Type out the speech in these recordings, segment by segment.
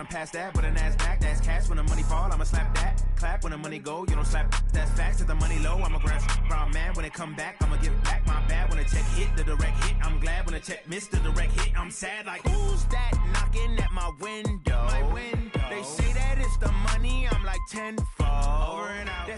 I'm past that, but an ass back, that's cash. When the money fall, I'ma slap that. Clap when the money go, you don't slap. That's facts. If the money low, I'ma grab brown man. When it come back, I'ma give back my bad. When the check hit, the direct hit. I'm glad when the check missed the direct hit. I'm sad like, who's that knocking at my window? My window. They say that it's the money, I'm like tenfold. Over and out.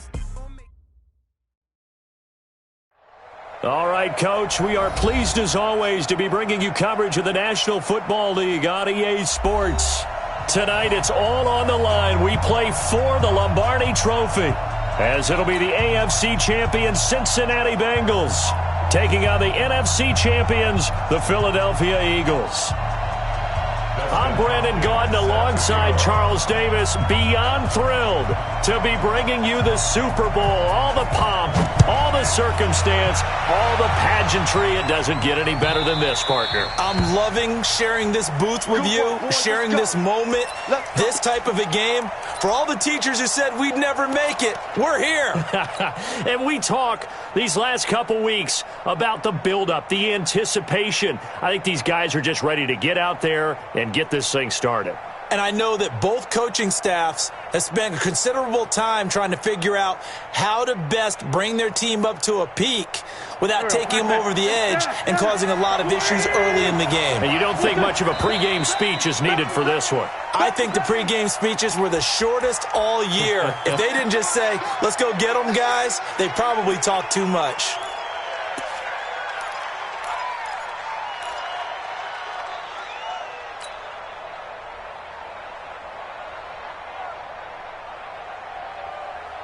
All right, Coach, we are pleased as always to be bringing you coverage of the National Football League on EA Sports. Tonight, it's all on the line. We play for the Lombardi Trophy, as it'll be the AFC champion Cincinnati Bengals taking on the NFC champions, the Philadelphia Eagles. I'm Brandon Gaudin alongside Charles Davis, beyond thrilled to be bringing you the Super Bowl. All the pomp, all the circumstance, all the pageantry. It doesn't get any better than this, partner. I'm loving sharing this booth with you, sharing this moment, this type of a game. For all the teachers who said we'd never make it, we're here. And we talk these last couple weeks about the buildup, the anticipation. I think these guys are just ready to get out there and get this thing started. And I know that both coaching staffs have spent a considerable time trying to figure out how to best bring their team up to a peak without taking them over the edge and causing a lot of issues early in the game. And you don't think much of a pregame speech is needed for this one? I think the pregame speeches were the shortest all year. If they didn't just say, let's go get them, guys, they probably talked too much.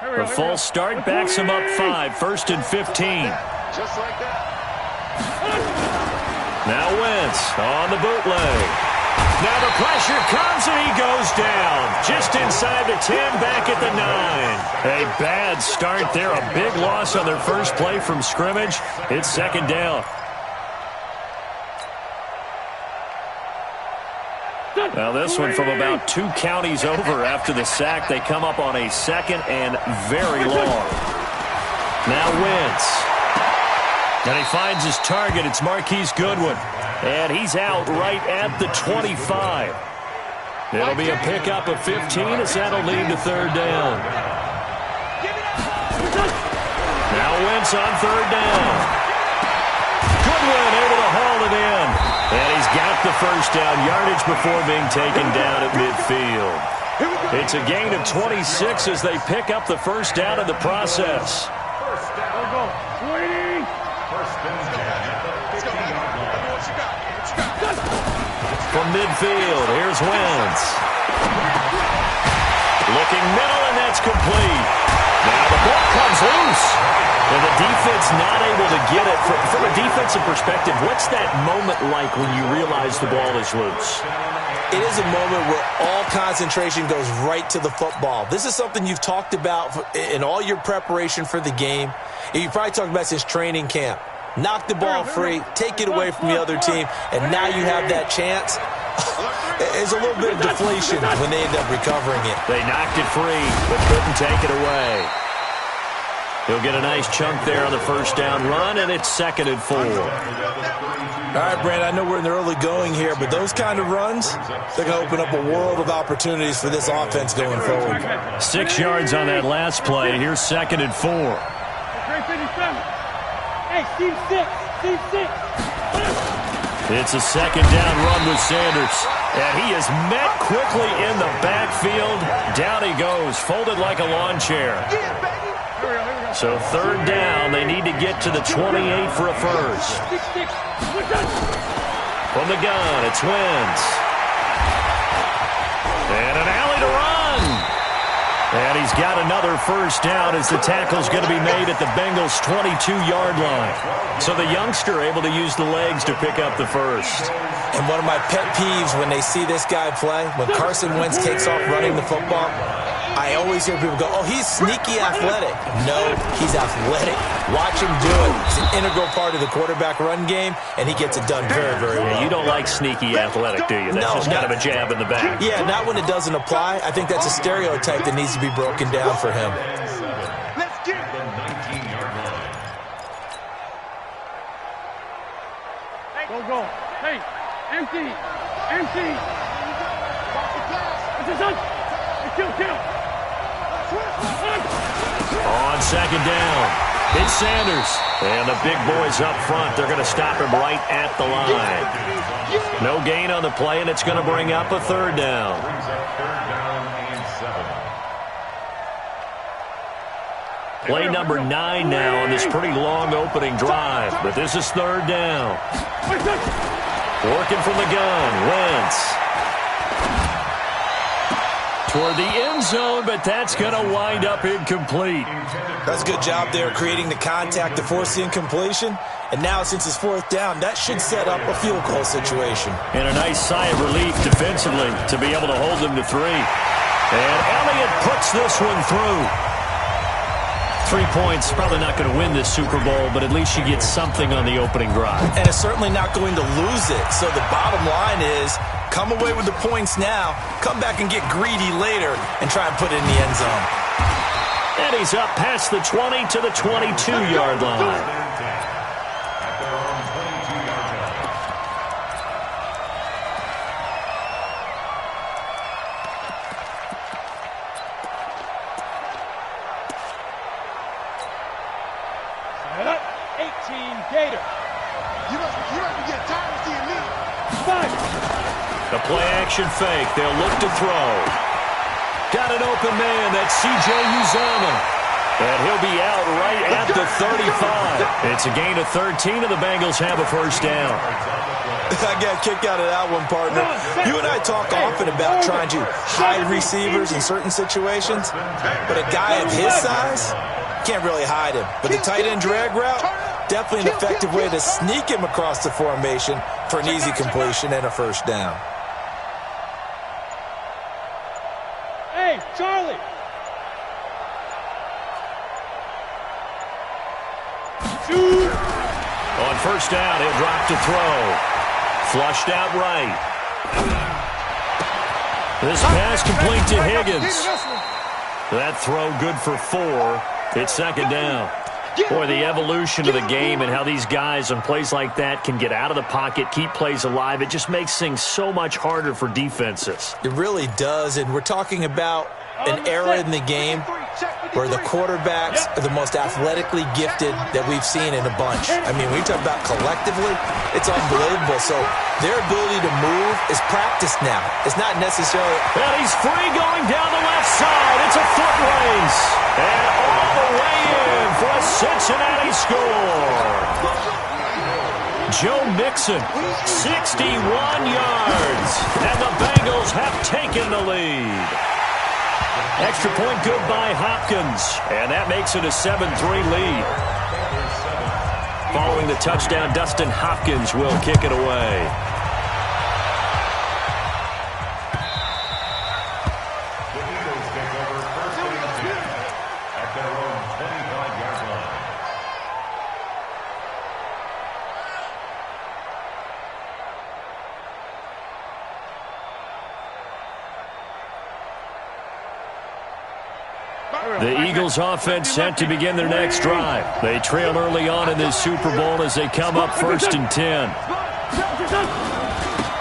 The false start backs him up 5, 1st and 15. Just like that. Now Wentz on the bootleg. Now the pressure comes and he goes down. Just inside the 10, back at the 9. A bad start there. A big loss on their first play from scrimmage. It's 2nd down. Now this one from about 2 counties over after the sack. They come up on a 2nd and very long. Now Wentz. And he finds his target. It's Marquise Goodwin. And he's out right at the 25. It'll be a pickup of 15 as that'll lead to 3rd down. Now Wentz on 3rd down. Goodwin able to haul it in. And he's got the 1st down, yardage before being taken down at midfield. It's a gain of 26 as they pick up the 1st down in the process. From midfield, here's Wentz. Looking middle, and that's complete. Now the ball comes loose. And the defense not able to get it. From a defensive perspective, what's that moment like when you realize the ball is loose? It is a moment where all concentration goes right to the football. This is something you've talked about in all your preparation for the game. You probably talked about since training camp. Knock the ball free, take it away from the other team, and now you have that chance. There's a little bit of deflation when they end up recovering it. They knocked it free, but couldn't take it away. He'll get a nice chunk there on the 1st down run, and it's 2nd and 4. All right, Brandon, I know we're in the early going here, but those kind of runs, they're going to open up a world of opportunities for this offense going forward. 6 yards on that last play. Here's 2nd and 4. Hey, Steve 6. Steve 6. It's a 2nd down run with Sanders. And he is met quickly in the backfield. Down he goes, folded like a lawn chair. So 3rd down, they need to get to the 28 for a 1st. From the gun, it's Wentz. And an alley to run. And he's got another 1st down as the tackle's going to be made at the Bengals' 22-yard line. So the youngster able to use the legs to pick up the 1st. And one of my pet peeves when they see this guy play, when Carson Wentz takes off running the football, I always hear people go, oh, he's sneaky athletic. No, he's athletic. Watch him do it. It's an integral part of the quarterback run game, and he gets it done very, very well. You don't like sneaky athletic, do you? That's just kind of a jab in the back. Yeah, not when it doesn't apply. I think that's a stereotype that needs to be broken down for him. Let's get it. Go. Hey, empty. On second down, it's Sanders. And the big boys up front, they're going to stop him right at the line. No gain on the play, and it's going to bring up a third down. Play number 9 now on this pretty long opening drive. But this is third down. Working from the gun, Wentz. Toward the end zone, but that's going to wind up incomplete. That's a good job there creating the contact to force the incompletion. And now, since it's fourth down, that should set up a field goal situation. And a nice sigh of relief defensively to be able to hold them to 3. And Elliott puts this one through. 3 points, probably not going to win this Super Bowl, but at least you get something on the opening drive. And it's certainly not going to lose it. So the bottom line is, come away with the points now, come back and get greedy later, and try and put it in the end zone. And he's up past the 20 to the 22-yard line. The play-action fake. They'll look to throw. Got an open man. That's C.J. Uzomah. And he'll be out right at the 35. It's a gain of 13, and the Bengals have a first down. I got a kick out of that one, partner. You and I talk often about trying to hide receivers in certain situations, but a guy of his size can't really hide him. But the tight end drag route, definitely an effective way to sneak him across the formation for an easy completion and a first down. Hey, Charlie! On first down, he'll drop to throw. Flushed out right. This pass complete to Higgins. That throw good for 4. It's second down. Boy, the evolution of the game and how these guys on plays like that can get out of the pocket, keep plays alive, it just makes things so much harder for defenses. It really does, and we're talking about an era in the game where the quarterbacks are the most athletically gifted that we've seen in a bunch. I mean, when you talk about collectively, it's unbelievable. So their ability to move is practiced now. It's not necessarily... And he's free going down the left side. It's a foot race. And all the way in for a Cincinnati score. Joe Mixon, 61 yards. And the Bengals have taken the lead. Extra point good by Hopkins. And that makes it a 7-3 lead. Following the touchdown, Dustin Hopkins will kick it away. The Eagles offense set to begin their next drive. They trail early on in this Super Bowl as they come up 1st and 10.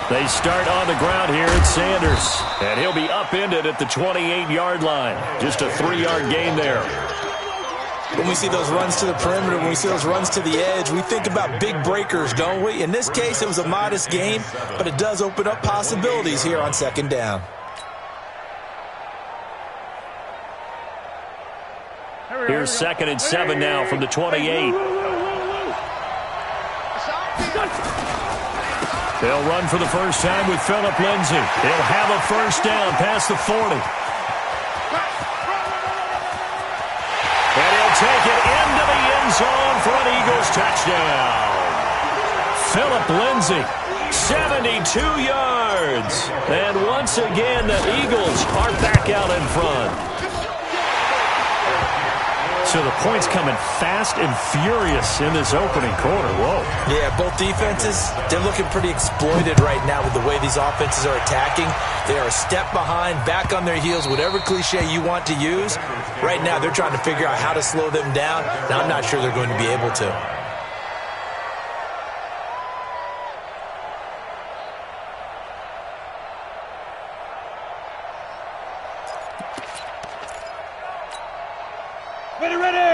They start on the ground here at Sanders. And he'll be upended at the 28-yard line. Just a 3-yard gain there. When we see those runs to the perimeter, when we see those runs to the edge, we think about big breakers, don't we? In this case, it was a modest gain, but it does open up possibilities here on second down. Here's 2nd and 7 now from the 28. They'll run for the first time with Phillip Lindsay. He'll have a first down past the 40. And he'll take it into the end zone for an Eagles touchdown. Phillip Lindsay, 72 yards. And once again, the Eagles are back out in front. So the points coming fast and furious in this opening quarter. Whoa. Yeah, both defenses, they're looking pretty exploited right now with the way these offenses are attacking. They are a step behind, back on their heels, whatever cliche you want to use. Right now, they're trying to figure out how to slow them down, and I'm not sure they're going to be able to.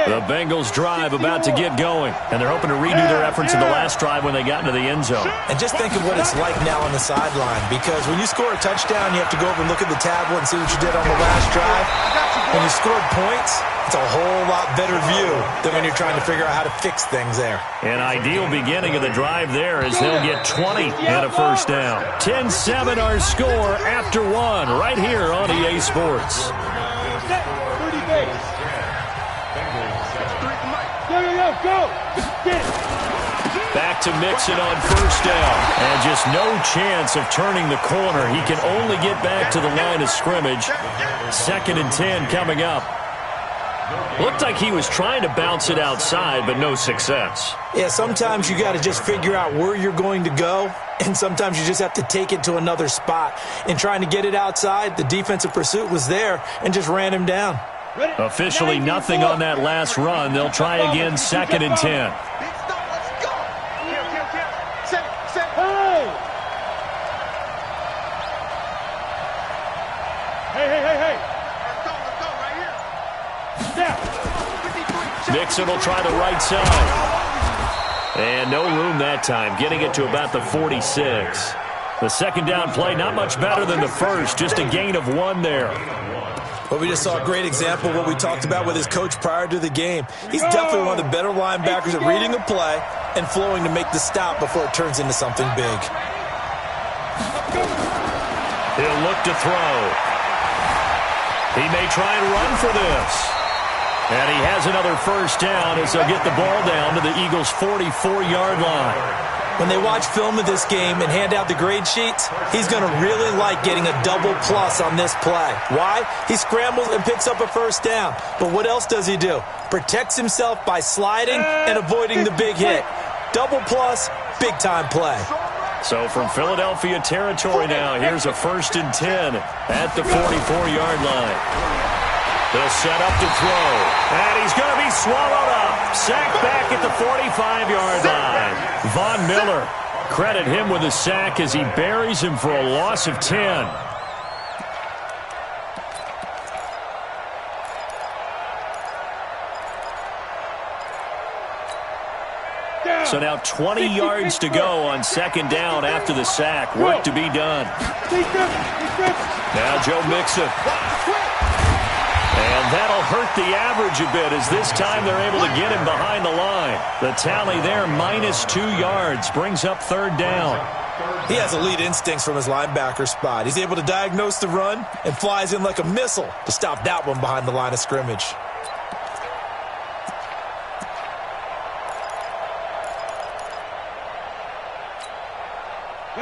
The Bengals drive about to get going, and they're hoping to redo their efforts in the last drive when they got into the end zone. And just think of what it's like now on the sideline, because when you score a touchdown, you have to go over and look at the tablet and see what you did on the last drive. When you scored points, it's a whole lot better view than when you're trying to figure out how to fix things there. An ideal beginning of the drive there as they'll get 20 and a first down. 10-7 our score after one right here on EA Sports. 30 base. Go! Get it! Back to Mixon on first down. And just no chance of turning the corner. He can only get back to the line of scrimmage. 2nd and 10 coming up. Looked like he was trying to bounce it outside, but no success. Yeah, sometimes you got to just figure out where you're going to go, and sometimes you just have to take it to another spot. In trying to get it outside, the defensive pursuit was there and just ran him down. Officially nothing on that last run. They'll try again, 2nd and 10. Hey. Mixon will try the right side. And no room that time, getting it to about the 46. The second down play, not much better than the first, just a gain of 1 there. Well, we just saw a great example of what we talked about with his coach prior to the game. He's definitely one of the better linebackers at reading a play and flowing to make the stop before it turns into something big. He'll look to throw. He may try and run for this. And he has another first down as they'll get the ball down to the Eagles' 44-yard line. When they watch film of this game and hand out the grade sheets, he's going to really like getting a double plus on this play. Why? He scrambles and picks up a first down. But what else does he do? Protects himself by sliding and avoiding the big hit. Double plus, big-time play. So from Philadelphia territory now, here's a 1st and 10 at the 44-yard line. They'll set up to throw. And he's going to be swallowed up. Sacked back at the 45-yard line. Von Miller, credit him with a sack as he buries him for a loss of 10. So now 20 yards to go on 2nd down after the sack. Work to be done. Now Joe Mixon. And that'll hurt the average a bit as this time they're able to get him behind the line. The tally there, -2 yards, brings up 3rd down. He has elite instincts from his linebacker spot. He's able to diagnose the run and flies in like a missile to stop that one behind the line of scrimmage.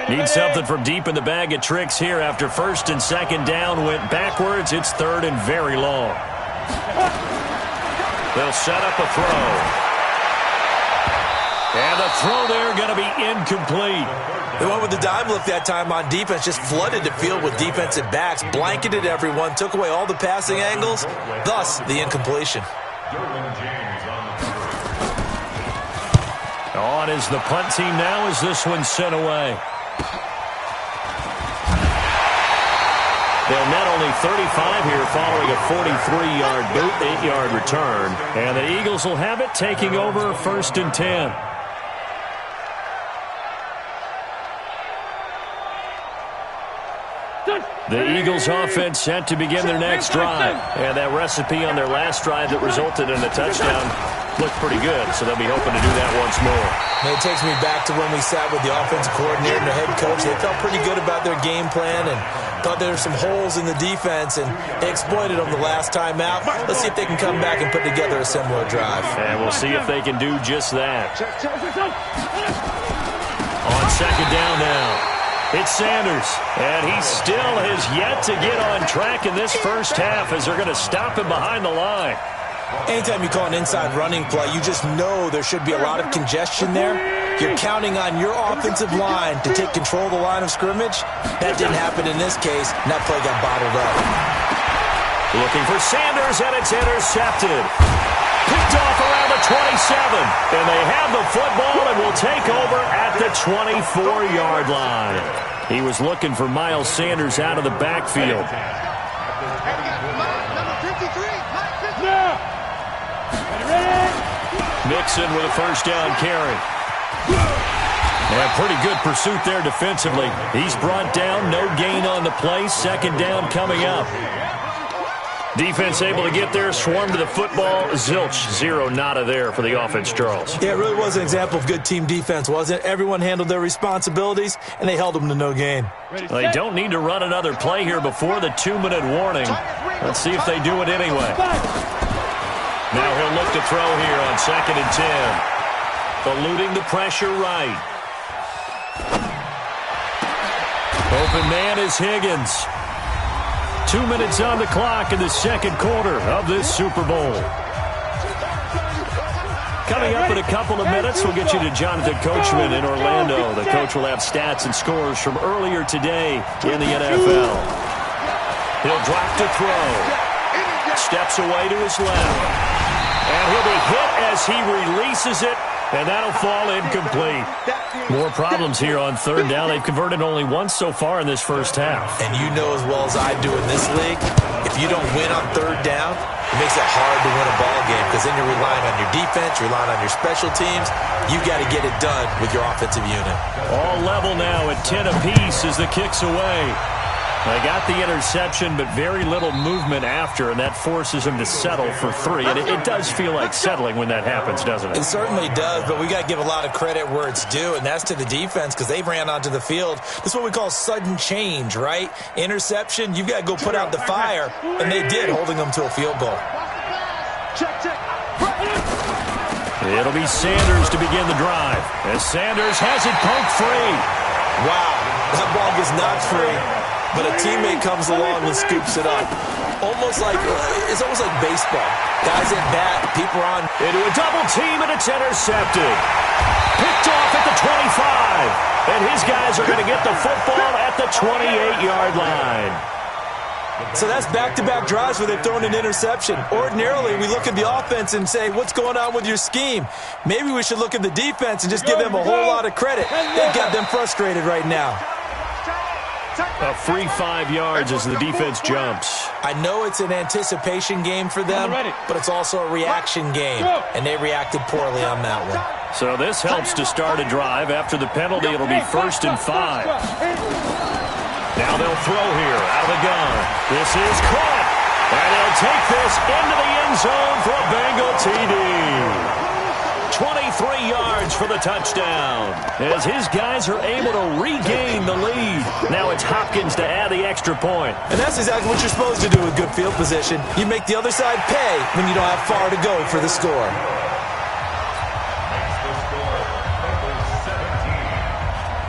Need something from deep in the bag of tricks here after 1st and 2nd down went backwards. It's 3rd and very long. They'll set up a throw. And the throw there going to be incomplete. They went with the dime look that time on defense, just flooded the field with defensive backs, blanketed everyone, took away all the passing angles, thus the incompletion. On is the punt team now as this one's sent away. They'll net only 35 here following a 43-yard boot, 8-yard return. And the Eagles will have it taking over 1st and 10. The Eagles offense set to begin their next drive. And that recipe on their last drive that resulted in a touchdown looked pretty good, so they'll be hoping to do that once more. And it takes me back to when we sat with the offensive coordinator and the head coach. They felt pretty good about their game plan and thought there were some holes in the defense, and they exploited them the last time out. Let's see if they can come back and put together a similar drive. And we'll see if they can do just that. On 2nd down now, it's Sanders, and he still has yet to get on track in this first half as they're going to stop him behind the line. Anytime you call an inside running play, you just know there should be a lot of congestion there. You're counting on your offensive line to take control of the line of scrimmage. That didn't happen in this case, and that play got bottled up. Looking for Sanders, and it's intercepted. Picked off around the 27, and they have the football and will take over at the 24-yard line. He was looking for Miles Sanders out of the backfield. Now. Ready? Mixon with a first down carry. And pretty good pursuit there defensively. He's brought down, no gain on the play. Second down coming up. Defense able to get there, swarm to the football. Zilch, zero, nada there for the offense, Charles. Yeah, it really was an example of good team defense, wasn't it? Everyone handled their responsibilities, and they held them to no gain. Well, they don't need to run another play here before the 2-minute warning. Let's see if they do it anyway. Now he'll look to throw here on 2nd and 10. Eluding the pressure right. Open man is Higgins. 2 minutes on the clock in the second quarter of this Super Bowl. Coming up in a couple of minutes, we'll get you to Jonathan Coachman in Orlando. The coach will have stats and scores from earlier today in the NFL. He'll drop to throw. Steps away to his left. And he'll be hit as he releases it, and that'll fall incomplete. More problems here on third down. They've converted only once so far in this first half. And you know as well as I do in this league, if you don't win on third down, it makes it hard to win a ball game because then you're relying on your defense, you're relying on your special teams. You got to get it done with your offensive unit. All level now at 10 apiece as the kick's away. They got the interception, but very little movement after, and that forces him to settle for 3. And it does feel like settling when that happens, doesn't it? It certainly does, but we got to give a lot of credit where it's due, and that's to the defense because they ran onto the field. This is what we call sudden change, right? Interception, you've got to go put out the fire, and they did, holding them to a field goal. It'll be Sanders to begin the drive, as Sanders has it poked free. Wow, that ball gets knocked free. But a teammate comes along and scoops it up. It's almost like baseball. Guys at bat, people are on. Into a double team, and it's intercepted. Picked off at the 25. And his guys are going to get the football at the 28-yard line. So that's back-to-back drives where they've thrown an interception. Ordinarily, we look at the offense and say, what's going on with your scheme? Maybe we should look at the defense and just give them a whole lot of credit. They've got them frustrated right now. A free 5 yards as the defense jumps. I know it's an anticipation game for them, but it's also a reaction game, and they reacted poorly on that one. So this helps to start a drive. After the penalty, it'll be 1st and 5. Now they'll throw here out of the gun. This is caught, and they'll take this into the end zone for a Bengal TD. 23 yards for the touchdown as his guys are able to regain the lead. Now it's Hopkins to add the extra point. And that's exactly what you're supposed to do with good field position. You make the other side pay when you don't have far to go for the score.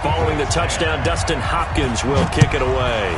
Following the touchdown, Dustin Hopkins will kick it away.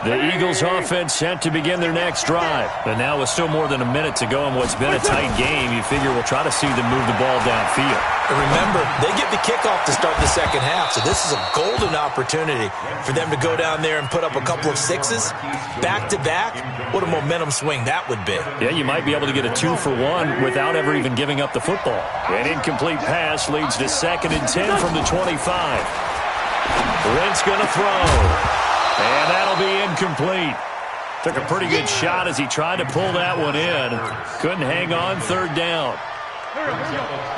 The Eagles offense set to begin their next drive. And now with still more than a minute to go in what's been a tight game, you figure we'll try to see them move the ball downfield. And remember, they get the kickoff to start the second half, so this is a golden opportunity for them to go down there and put up a couple of sixes. Back-to-back, what a momentum swing that would be. Yeah, you might be able to get a 2-for-1 without ever even giving up the football. An incomplete pass leads to 2nd and 10 from the 25. Wentz going to throw. And that'll be incomplete. Took a pretty good shot as he tried to pull that one in. Couldn't hang on 3rd down.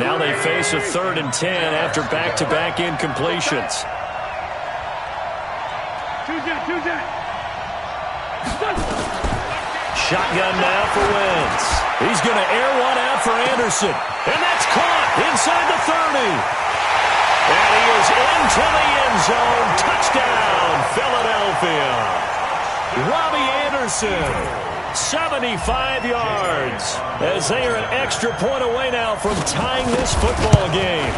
Now they face a 3rd and 10 after back-to-back incompletions. Shotgun now for Wentz. He's going to air one out for Anderson. And that's caught inside the 30. And he is into the end zone. Touchdown, Philadelphia. Robbie Anderson, 75 yards, as they are an extra point away now from tying this football game.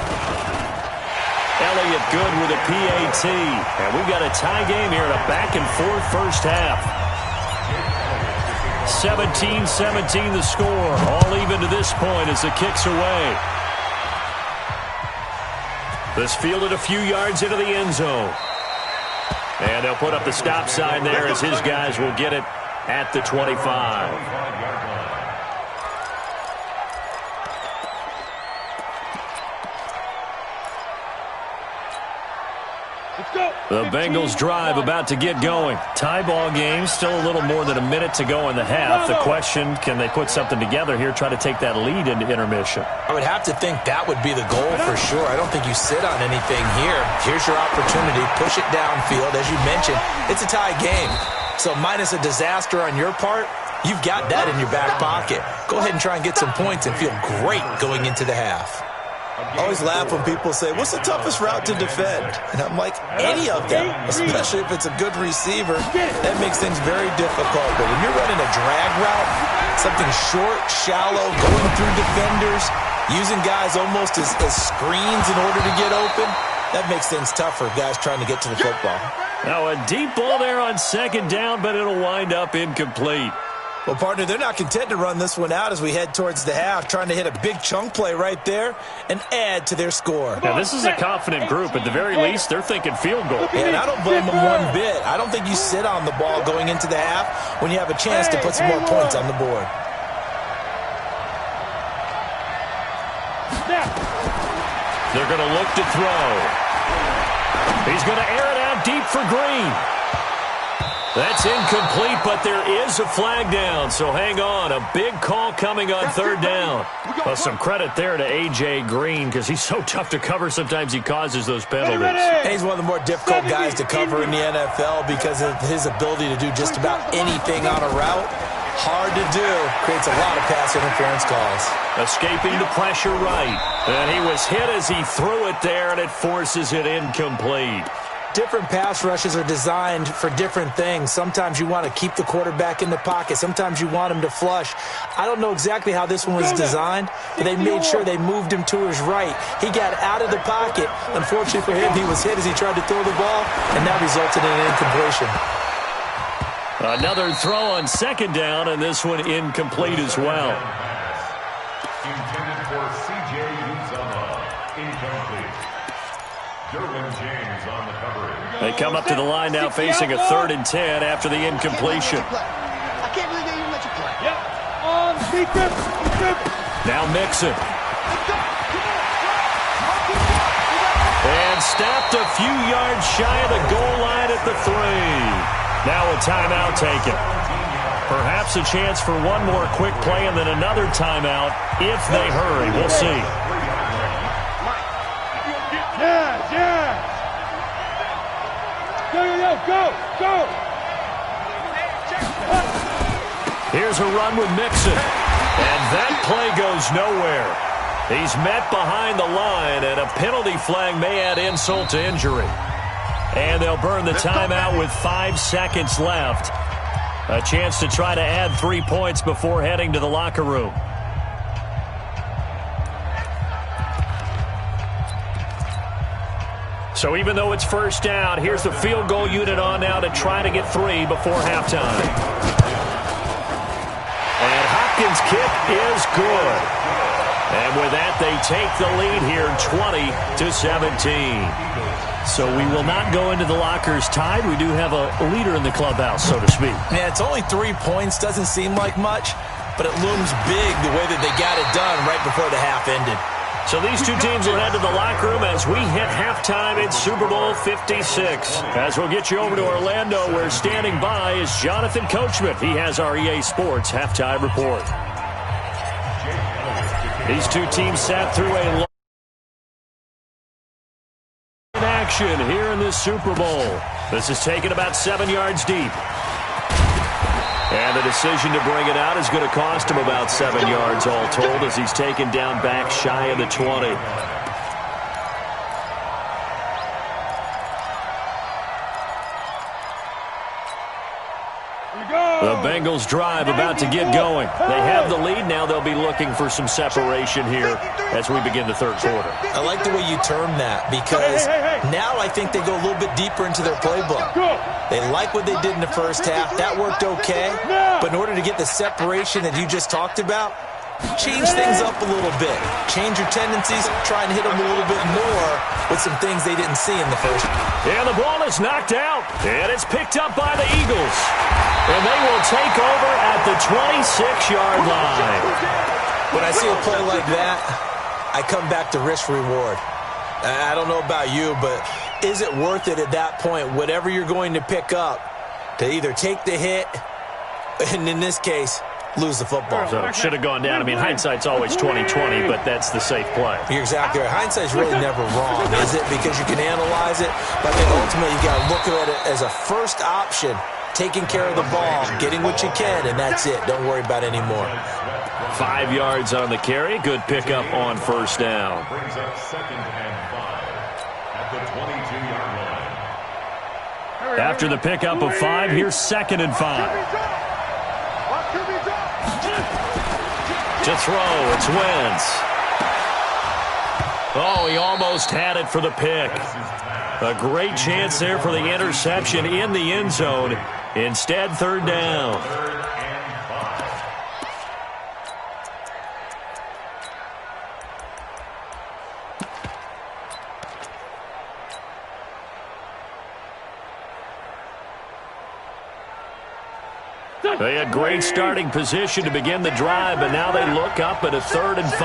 Elliott good with a PAT. And we've got a tie game here in a back-and-forth first half. 17-17 the score. All even to this point as the kick's away. This fielded a few yards into the end zone. And they'll put up the stop sign there as his guys will get it at the 25. The Bengals drive about to get going. Tie ball game, still a little more than a minute to go in the half. The question, can they put something together here, try to take that lead into intermission? I would have to think that would be the goal for sure. I don't think you sit on anything here. Here's your opportunity. Push it downfield. As you mentioned, it's a tie game. So minus a disaster on your part, you've got that in your back pocket. Go ahead and try and get some points and feel great going into the half. I always laugh when people say, what's the toughest route to defend? And I'm like, any of them, especially if it's a good receiver. That makes things very difficult. But when you're running a drag route, something short, shallow, going through defenders, using guys almost as screens in order to get open, that makes things tough for guys trying to get to the football. Now a deep ball there on second down, but it'll wind up incomplete. Well, partner, they're not content to run this one out as we head towards the half, trying to hit a big chunk play right there and add to their score. Now, this is a confident group. At the very least, they're thinking field goal. And I don't blame them one bit. I don't think you sit on the ball going into the half when you have a chance to put some more points on the board. They're going to look to throw. He's going to air it out deep for Green. That's incomplete, but there is a flag down, so hang on. A big call coming on third down. Well, some credit there to A.J. Green because he's so tough to cover. Sometimes he causes those penalties. And he's one of the more difficult guys to cover in the NFL because of his ability to do just about anything on a route. Hard to do. Creates a lot of pass interference calls. Escaping the pressure right. And he was hit as he threw it there, and it forces it incomplete. Different pass rushes are designed for different things. Sometimes you want to keep the quarterback in the pocket. Sometimes you want him to flush. I don't know exactly how this one was designed, but they made sure they moved him to his right. He got out of the pocket. Unfortunately for him, he was hit as he tried to throw the ball, and that resulted in an incompletion. Another throw on second down, and this one incomplete as well. Intended for C.J. Uzomah. Incomplete. Derwin James on the coverage. They come up to the line now facing a 3rd and 10 after the incompletion. I can't believe they even let you play. Yep. On defense. Now Mixon. And stopped a few yards shy of the goal line at the 3. Now a timeout taken. Perhaps a chance for one more quick play and then another timeout if they hurry. We'll see. Yeah. Go. Here's a run with Mixon. And that play goes nowhere. He's met behind the line, and a penalty flag may add insult to injury. And they'll burn the timeout with 5 seconds left. A chance to try to add 3 points before heading to the locker room. So even though it's first down, here's the field goal unit on now to try to get 3 before halftime. And Hopkins' kick is good. And with that, they take the lead here 20-17. So we will not go into the lockers tied. We do have a leader in the clubhouse, so to speak. Yeah, it's only 3 points. Doesn't seem like much, but it looms big the way that they got it done right before the half ended. So these two teams will head to the locker room as we hit halftime in Super Bowl 56. As we'll get you over to Orlando, where standing by is Jonathan Coachman. He has our EA Sports halftime report. These two teams sat through a long action here in this Super Bowl. This is taken about 7 yards deep. And the decision to bring it out is going to cost him about 7 yards all told as he's taken down back shy of the 20. The Bengals drive about to get going. They have the lead. Now they'll be looking for some separation here as we begin the third quarter. I like the way you term that because now I think they go a little bit deeper into their playbook. They like what they did in the first half. That worked okay. But in order to get the separation that you just talked about, change things up a little bit. Change your tendencies, try and hit them a little bit more with some things they didn't see in the first. And the ball is knocked out, and it's picked up by the Eagles. And they will take over at the 26-yard line. When I see a play like that, I come back to risk-reward. I don't know about you, but is it worth it at that point, whatever you're going to pick up, to either take the hit, and in this case, lose the football? So it should have gone down. I mean, hindsight's always 20/20, but that's the safe play. You're exactly right. Hindsight's really never wrong, is it? Because you can analyze it, but I think ultimately you got to look at it as a first option, taking care of the ball, getting what you can, and that's it. Don't worry about any more. 5 yards on the carry. Good pickup on first down. Brings up 2nd and 5 at the 22-yard line. After the pickup of 5, here's 2nd and 5. To throw, it's Wentz. Oh, he almost had it for the pick. A great chance there for the interception in the end zone. Instead, 3rd down. They had great starting position to begin the drive, but now they look up at a 3rd and 5.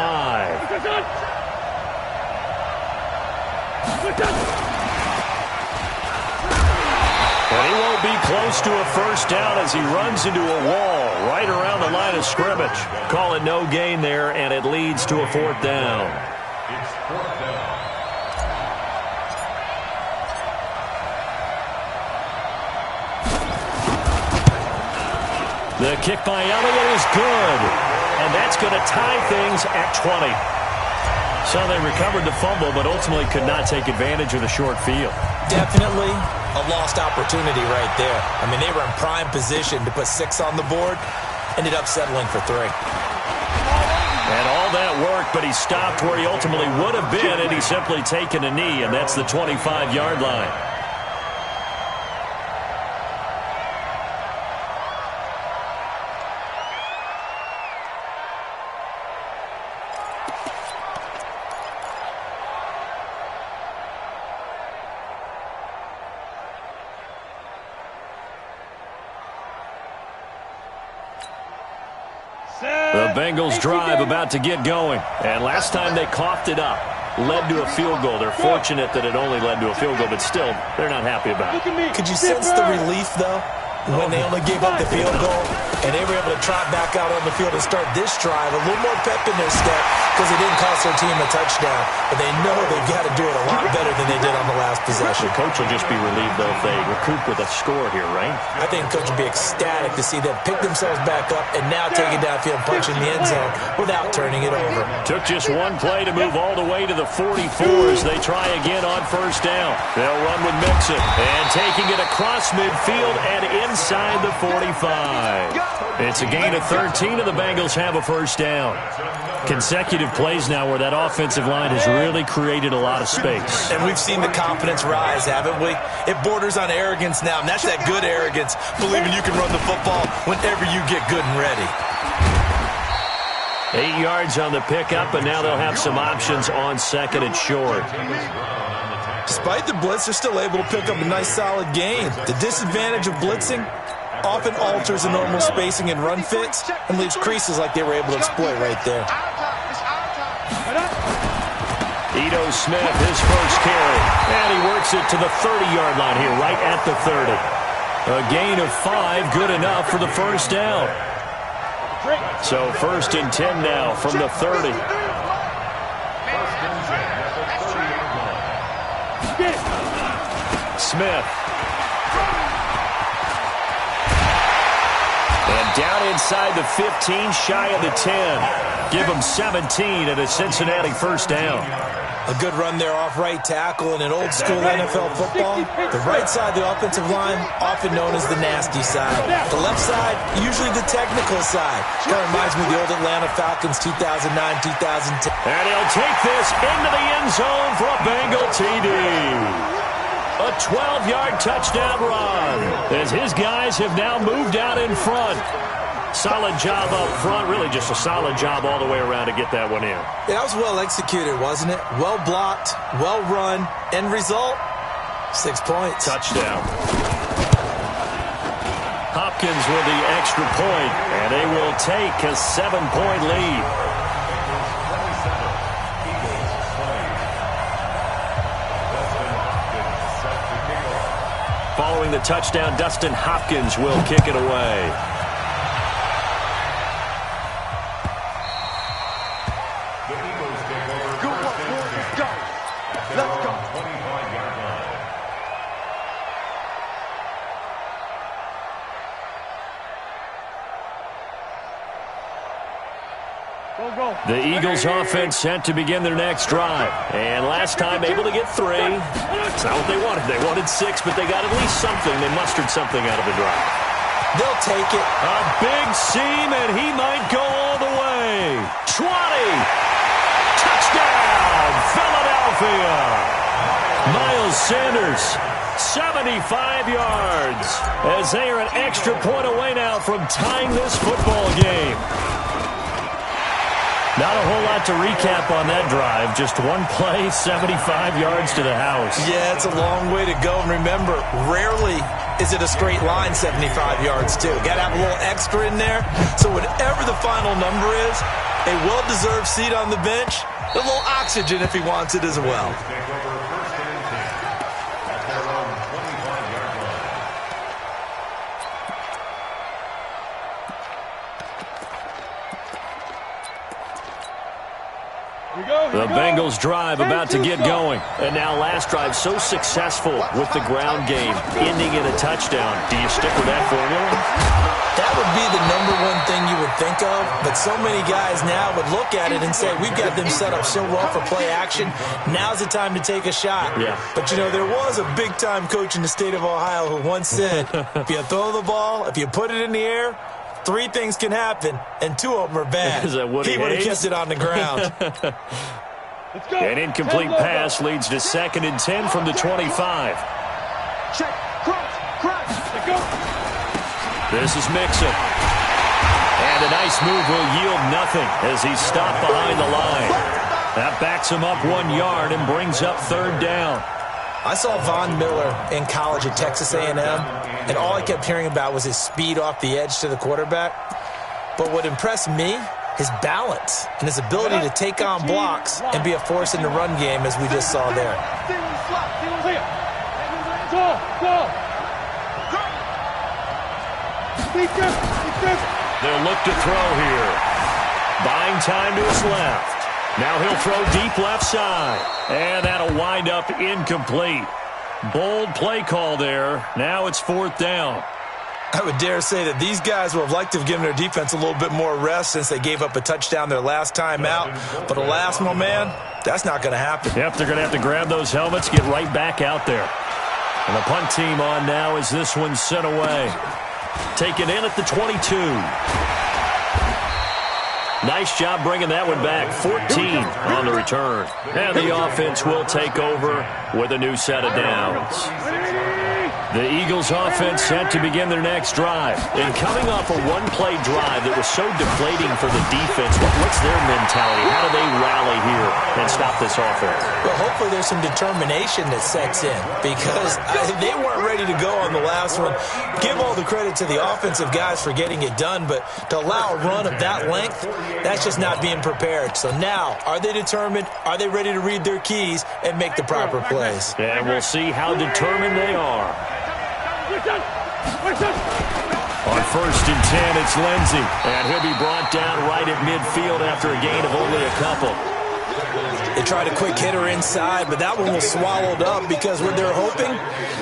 And he won't be close to a first down as he runs into a wall right around the line of scrimmage. Call it no gain there, and it leads to a 4th down. It's 4th down. The kick by Elliott is good, and that's going to tie things at 20. So they recovered the fumble, but ultimately could not take advantage of the short field. Definitely a lost opportunity right there. I mean, they were in prime position to put 6 on the board, ended up settling for 3. And all that work, but he stopped where he ultimately would have been, and he's simply taken a knee, and that's the 25-yard line. The Bengals drive about to get going. And last time they coughed it up, led to a field goal. They're fortunate that it only led to a field goal, but still, they're not happy about it. Could you sense the relief, though, when they only gave up the field goal and they were able to trot back out on the field and start this drive? A little more pep in their step because it didn't cost their team a touchdown. But they know they've got to do it a lot better than they did on the last possession. The coach will just be relieved, though, if they recoup with a score here, right? I think the coach will be ecstatic to see them pick themselves back up and now take it downfield and punch in the end zone without turning it over. Took just one play to move all the way to the 44 as they try again on first down. They'll run with Mixon and taking it across midfield and inside the 45. It's a gain of 13 and the Bengals have a first down. Consecutive plays now where that offensive line has really created a lot of space. And we've seen the confidence rise, haven't we? It borders on arrogance now, and that's that good arrogance, believing you can run the football whenever you get good and ready. 8 yards on the pickup, and now they'll have some options on 2nd and short. Despite the blitz, they're still able to pick up a nice solid gain. The disadvantage of blitzing often alters the normal spacing and run fits and leaves creases like they were able to exploit right there. Ito Smith, his first carry, and he works it to the 30-yard line here, right at the 30. A gain of 5, good enough for the first down. So 1st and 10 now from the 30. Smith. And down inside the 15, shy of the 10. Give them 17 and a Cincinnati first down. A good run there off right tackle in an old-school NFL football. The right side of the offensive line, often known as the nasty side. The left side, usually the technical side. Kind of reminds me of the old Atlanta Falcons 2009-2010. And he'll take this into the end zone for a Bengal TD. A 12-yard touchdown run as his guys have now moved out in front. Solid job up front. Really just a solid job all the way around to get that one in. Yeah, that was well executed, wasn't it? Well blocked, well run. End result, 6 points. Touchdown. Hopkins with the extra point, and they will take a 7-point lead. Following the touchdown, Dustin Hopkins will kick it away. The Eagles offense set to begin their next drive. And last time able to get 3. It's not what they wanted. They wanted 6, but they got at least something. They mustered something out of the drive. They'll take it. A big seam, and he might go all the way. 20. Touchdown, Philadelphia. Miles Sanders, 75 yards, as they are an extra point away now from tying this football game. Not a whole lot to recap on that drive. Just one play, 75 yards to the house. Yeah, it's a long way to go. And remember, rarely is it a straight line 75 yards, too. Got to have a little extra in there. So whatever the final number is, a well-deserved seat on the bench, a little oxygen if he wants it as well. The Bengals drive about to get going. And now last drive so successful with the ground game, ending in a touchdown. Do you stick with that formula? That would be the #1 thing you would think of, but so many guys now would look at it and say, we've got them set up so well for play action, now's the time to take a shot. Yeah. But, you know, there was a big-time coach in the state of Ohio who once said, if you throw the ball, if you put it in the air, 3 things can happen, and 2 of them are bad. Is that Woody He would have Hayes? kept it on the ground. An incomplete pass leads to 2nd and 10 from the 25. Check. Cross. Let's go. This is Mixon. And a nice move will yield nothing as he's stopped behind the line. That backs him up 1 yard and brings up 3rd down. I saw Von Miller in college at Texas A&M, and all I kept hearing about was his speed off the edge to the quarterback. But what impressed me, his balance and his ability to take on blocks and be a force in the run game, as we just saw there. They'll look to throw here. Buying time to his left. Now he'll throw deep left side. And that'll wind up incomplete. Bold play call there. Now it's 4th down. I would dare say that these guys would have liked to have given their defense a little bit more rest since they gave up a touchdown their last time out. But alas, my man, that's not going to happen. Yep, they're going to have to grab those helmets, get right back out there. And the punt team on now as this one's sent away. Taken in at the 22. Nice job bringing that one back. 14 on the return. And the offense will take over with a new set of downs. The Eagles offense set to begin their next drive. And coming off a one-play drive that was so deflating for the defense, what's their mentality? How do they rally here and stop this offense? Well, hopefully there's some determination that sets in because they weren't ready to go on the last one. Give all the credit to the offensive guys for getting it done, but to allow a run of that length, that's just not being prepared. So now, are they determined? Are they ready to read their keys and make the proper plays? And we'll see how determined they are. On 1st and 10, it's Lindsey. And he'll be brought down right at midfield after a gain of only a couple. They tried a quick hitter inside, but that one was swallowed up because what they're hoping,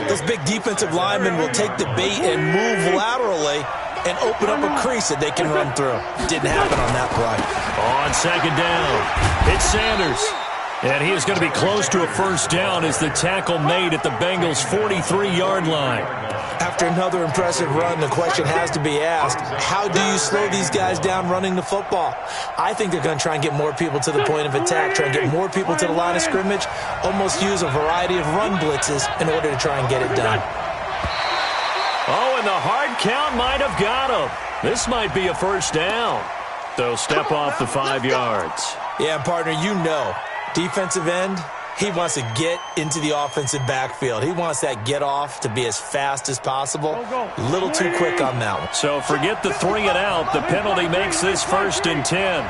those big defensive linemen will take the bait and move laterally and open up a crease that they can run through. Didn't happen on that play. On 2nd down, it's Sanders. And he is going to be close to a 1st down as the tackle made at the Bengals' 43-yard line. After another impressive run, the question has to be asked, how do you slow these guys down running the football? I think they're going to try and get more people to the point of attack, try and get more people to the line of scrimmage, almost use a variety of run blitzes in order to try and get it done. Oh, and the hard count might have got him. This might be a first down. They'll step off the 5 yards. Yeah, partner, you know, defensive end, he wants to get into the offensive backfield. He wants that get off to be as fast as possible. A little too quick on that one. So forget the 3 and out. The penalty makes this 1st and 10.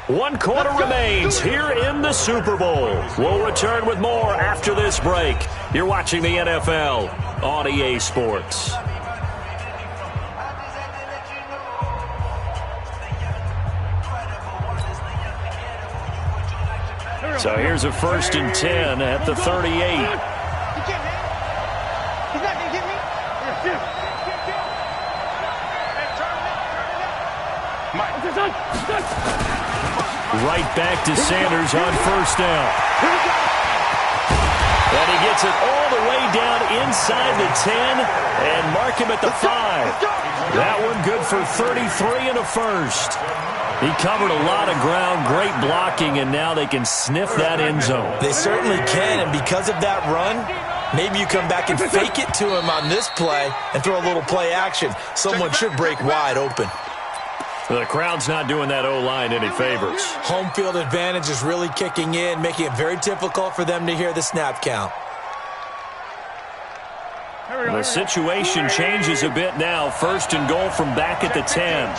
One quarter remains here in the Super Bowl. We'll return with more after this break. You're watching the NFL on EA Sports. So here's a 1st and 10 at the 38. He's not going to get me. Right back to Sanders on 1st down. And he gets it all the way down inside the 10 and mark him at the 5. That one good for 33 and a 1st. He covered a lot of ground, great blocking, and now they can sniff that end zone. They certainly can, and because of that run, maybe you come back and fake it to him on this play and throw a little play action. Someone should break wide open. The crowd's not doing that O-line any favors. Home field advantage is really kicking in, making it very difficult for them to hear the snap count. The situation changes a bit now. 1st and goal from back at the 10.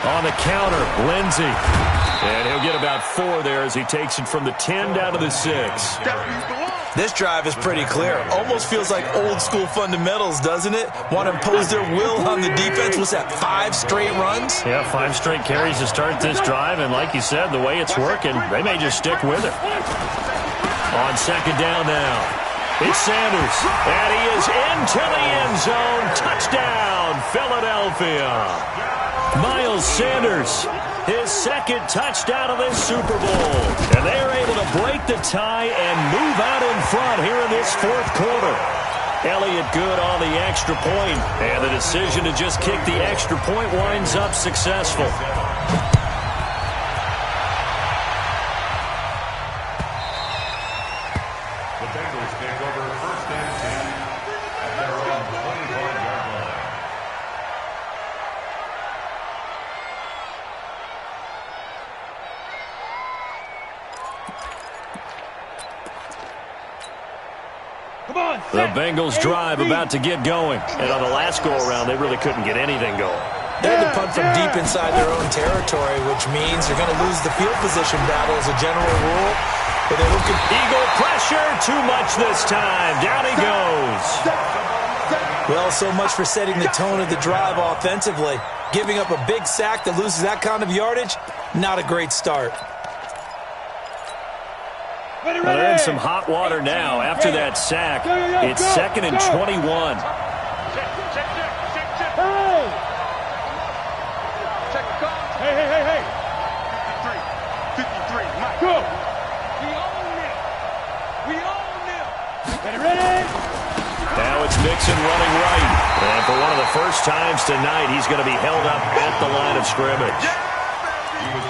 On the counter, Lindsey. And he'll get about 4 there as he takes it from the 10 down to the 6. This drive is pretty clear. Almost feels like old school fundamentals, doesn't it? Want to impose their will on the defense. What's that, 5 straight runs? Yeah, 5 straight carries to start this drive. And like you said, the way it's working, they may just stick with it. On 2nd down now, it's Sanders. And he is into the end zone. Touchdown, Philadelphia. Miles Sanders, his 2nd touchdown of this Super Bowl. And they are able to break the tie and move out in front here in this 4th quarter. Elliott good on the extra point, and the decision to just kick the extra point winds up successful. The Bengals take over 1st and 10 at their own 25-yard line. The Bengals drive about to get going. And on the last go-around, they really couldn't get anything going. They had to punt from deep inside their own territory, which means you're going to lose the field position battle as a general rule. But they look at Eagle pressure, too much this time. Down he goes. well, so much for setting the tone of the drive offensively. Giving up a big sack that loses that kind of yardage, not a great start. Well, they're in some hot water now after that sack. It's 2nd and 21. Hey. 53, Mike. Go. We own them. Ready? Now it's Mixon running right. And for one of the first times tonight, he's going to be held up at the line of scrimmage.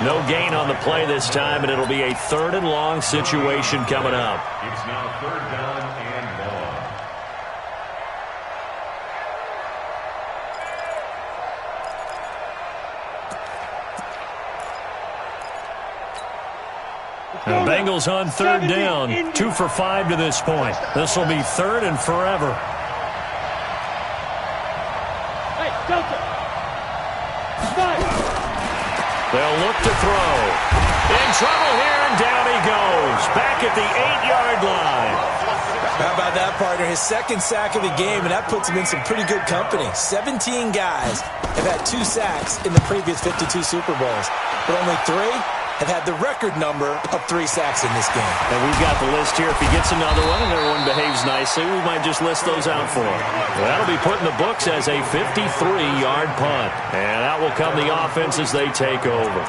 No gain on the play this time, and it'll be a 3rd and long situation coming up. It's now 3rd down and long. The Bengals on 3rd down, 2 for 5 to this point. This will be 3rd and forever. Hey, Delta. They'll look to throw. In trouble here, and down he goes. Back at the 8-yard line. How about that, partner? His 2nd sack of the game, and that puts him in some pretty good company. 17 guys have had 2 sacks in the previous 52 Super Bowls, but only 3 have had the record number of 3 sacks in this game. And we've got the list here. If he gets another one and everyone behaves nicely, we might just list those out for him. Well, that'll be put in the books as a 53-yard punt. And out will come the offense as they take over.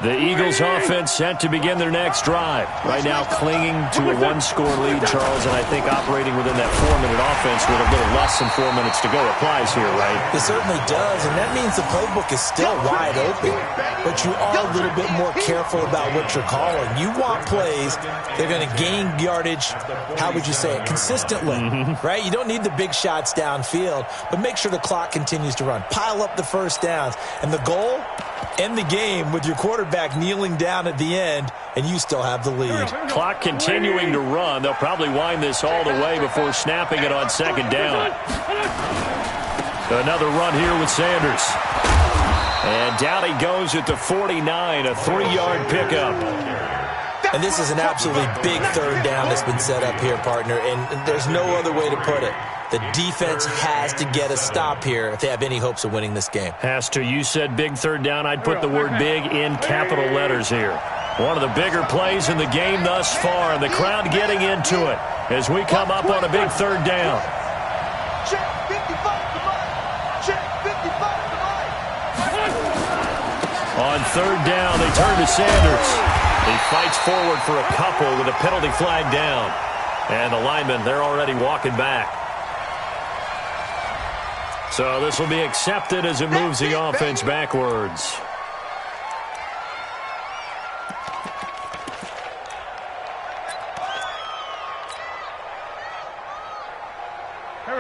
The Eagles offense set to begin their next drive. Right now clinging to a 1-score lead, Charles, and I think operating within that 4-minute offense with a little less than 4 minutes to go applies here, right? It certainly does, and that means the playbook is still wide open. But you are a little bit more careful about what you're calling. You want plays that are going to gain yardage, how would you say it, consistently, right? You don't need the big shots downfield, but make sure the clock continues to run. Pile up the first downs, and the goal, end the game with your quarterback kneeling down at the end, and you still have the lead. Clock continuing to run. They'll probably wind this all the way before snapping it on second down. Another run here with Sanders. And down he goes at the 49, a 3-yard pickup. And this is an absolutely big third down that's been set up here, partner, and there's no other way to put it. The defense has to get a stop here if they have any hopes of winning this game. Has to. You said big third down. I'd put the word big in capital letters here. One of the bigger plays in the game thus far, and the crowd getting into it as we come up on a big third down. Check 55 to Mike. Check 55 to Mike. On third down, they turn to Sanders. He fights forward for a couple with a penalty flag down. And the linemen, they're already walking back. So this will be accepted as it moves the offense backwards.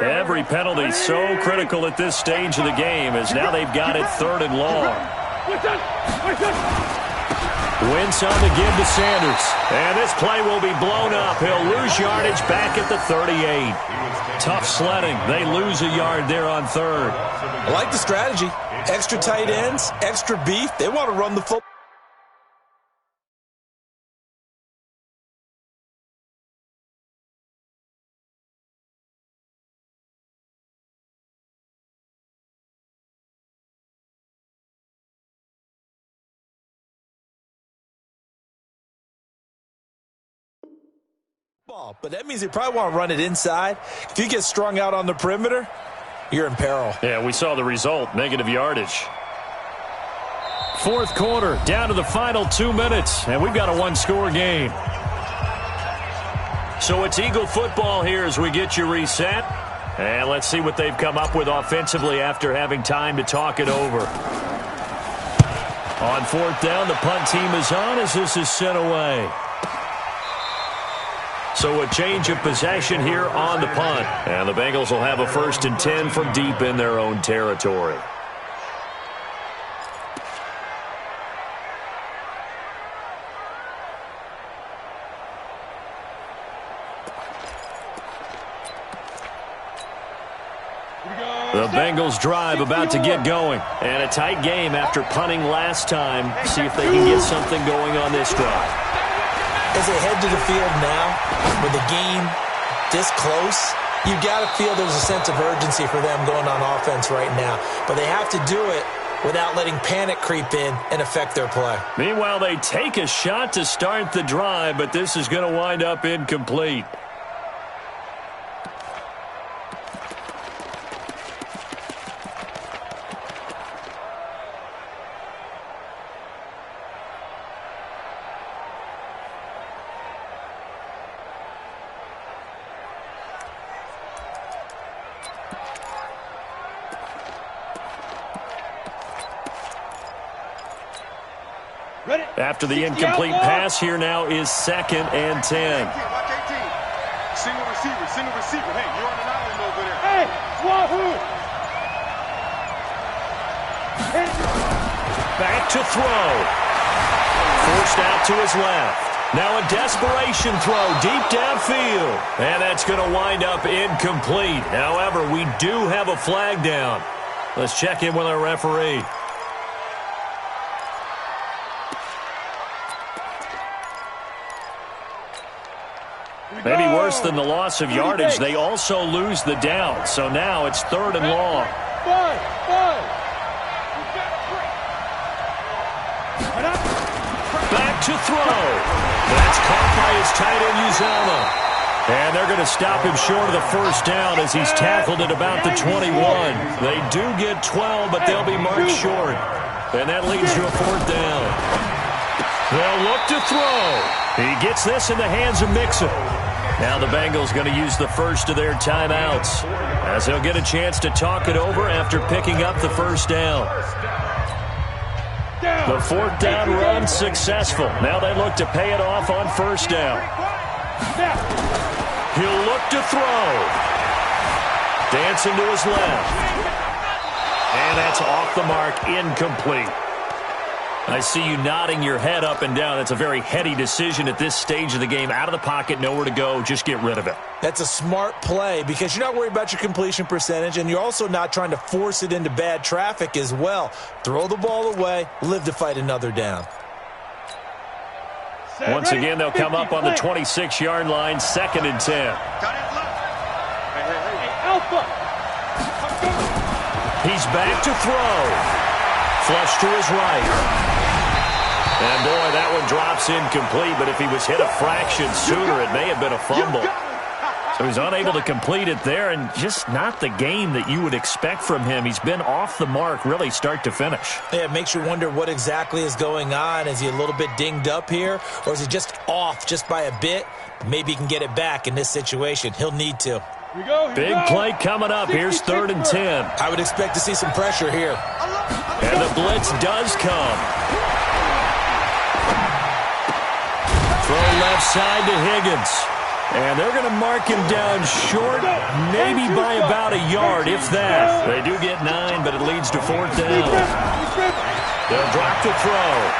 Every penalty so critical at this stage of the game as now they've got it 3rd and long. Wentz on the give to Sanders. And this play will be blown up. He'll lose yardage back at the 38. Tough sledding. They lose a yard there on 3rd. I like the strategy. Extra tight ends, extra beef. They want to run the football. But that means they probably want to run it inside. If you get strung out on the perimeter, you're in peril. Yeah, we saw the result, negative yardage. 4th quarter, down to the final 2 minutes, and we've got a 1-score game. So it's Eagle football here as we get you reset. And let's see what they've come up with offensively after having time to talk it over. On 4th down, the punt team is on as this is sent away. So a change of possession here on the punt. And the Bengals will have a 1st and 10 from deep in their own territory. The Bengals drive about to get going. And a tight game after punting last time. See if they can get something going on this drive. As they head to the field now, with the game this close, you've got to feel there's a sense of urgency for them going on offense right now. But they have to do it without letting panic creep in and affect their play. Meanwhile, they take a shot to start the drive, but this is going to wind up incomplete. After the incomplete pass, here now is 2nd and 10. Single receiver. Hey, you're on an island over there. Hey, Wahoo! Back to throw. Forced out to his left. Now a desperation throw deep downfield. And that's going to wind up incomplete. However, we do have a flag down. Let's check in with our referee. Maybe worse than the loss of yardage, they also lose the down. So now it's 3rd and long. Back to throw. That's caught by his tight end, Uzomah. And they're going to stop him short of the first down as he's tackled at about the 21. They do get 12, but they'll be marked short. And that leads to a 4th down. They'll look to throw. He gets this in the hands of Mixon. Now the Bengals going to use the first of their timeouts as they'll get a chance to talk it over after picking up the first down. The 4th down run successful. Now they look to pay it off on 1st down. He'll look to throw. Dancing to his left. And that's off the mark, incomplete. I see you nodding your head up and down. That's a very heady decision at this stage of the game. Out of the pocket, nowhere to go. Just get rid of it. That's a smart play because you're not worried about your completion percentage, and you're also not trying to force it into bad traffic as well. Throw the ball away, live to fight another down. Once again, they'll come up on the 26-yard line, 2nd and 10. Alpha. He's back to throw. Flush to his right. And, boy, that one drops incomplete, but if he was hit a fraction sooner, it may have been a fumble. So he's unable to complete it there, and just not the game that you would expect from him. He's been off the mark, really, start to finish. Yeah, it makes you wonder what exactly is going on. Is he a little bit dinged up here, or is he just off just by a bit? Maybe he can get it back in this situation. He'll need to. Big play coming up. Here's 3rd and 10. I would expect to see some pressure here. And the blitz does come. Throw left side to Higgins. And they're going to mark him down short, maybe by about a yard, if that. They do get 9, but it leads to 4th down. They'll drop to throw.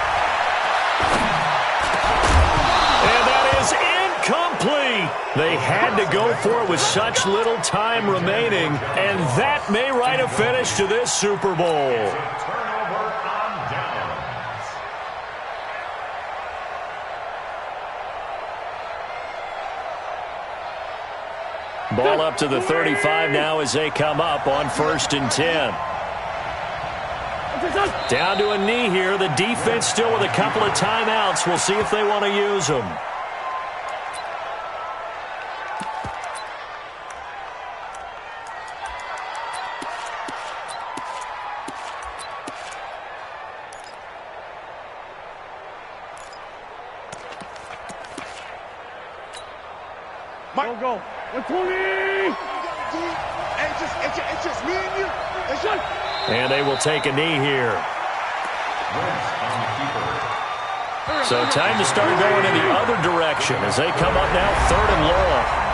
And that is incomplete. They had to go for it with such little time remaining, and that may write a finish to this Super Bowl. Ball up to the 35 now as they come up on 1st and 10. Down to a knee here. The defense still with a couple of timeouts. We'll see if they want to use them. Go. 120! It's just me and you. It's just... And they will take a knee here. So time to start going in the other direction as they come up now 3rd and long.